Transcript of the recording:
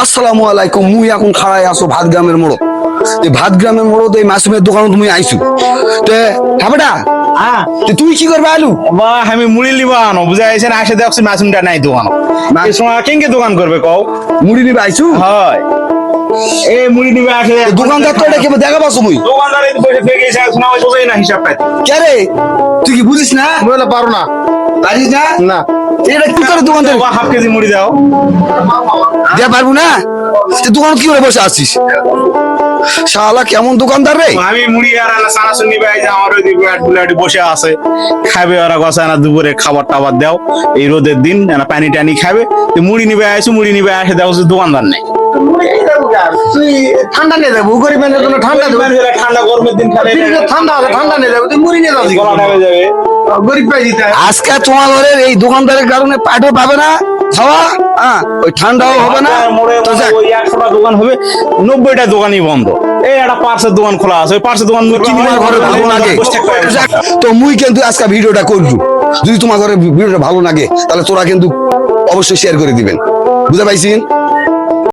আসসালামু আলাইকুম। মুই এখন খাড়াই আছো ভাত গ্রামের মোড়। এই ভাত গ্রামের মোড় এই মাসুমের দোকানে তুমি আইছো তে হ্যাঁ বেটা হ্যাঁ তুই কি করবে আলু বা আমি মুড়ি লিবা আনো বুঝাইছে না আসে দেখছি মাসুমটা নাই দোকান এই সময় কেঙ্গে দোকান করবে কও মুড়ি নিবে আইছো? হয় এই মুড়ি নিবে আসে দোকানদার তো এটা কেবল দেখা পাচ্ছ মুই দোকানদার এই বসে থেকে এসে শোনা ওই বোঝাই না হিসাব পাইতে কে রে তুই কি বুঝিস না? বলে পারো না পারিস না? না এটা কি করে দোকানদার বা হাফ কেজি মুড়ি দাও দেয়া পারবো না? তুই দোকান কি করে বসে আছিস? শালা কেমন দোকানদার রে? আমি মুড়ি আর আনা সানাসুন নিবে আইছে আমার ওই দিকে বুলাটি বসে আছে খাবে ওরা গসা না দুপুরে খাবার টাবার দাও এই রোদের দিন না পানি টানি খাবে তো মুড়ি নিবে আইছো মুড়ি নিবে আসে দাও দোকানদার নাই তুই ঠান্ডা নিয়ে যাবো গরিব মানুষের জন্য ঠান্ডা দেবো ঠান্ডা গরমের দিন খালে ঠান্ডা আছে ঠান্ডা নিয়ে যাবো তুই মুড়ি নিয়ে যাবি গলা ঢাবে যাবে গরিব পাই দিতে হয়। আজকে তোমার ঘরের এই দোকানদারের কারণে পাটও পাবে না খাওয়া, হ্যাঁ ওই ঠান্ডাও হবে না। তো যাক, ওই 100টা দোকান হবে 90টা দোকানই বন্ধ এই একটা পার্সের দোকান খোলা আছে ওই পার্সের দোকান কি তোমার ঘরে ভালো লাগে? যাক, তো মুই কিন্তু আজকে ভিডিওটা করবো। যদি তোমার ঘরে ভিডিওটা ভালো লাগে তাহলে তোরা কিন্তু অবশ্যই শেয়ার করে দিবেন, বুঝতে পাইছিস?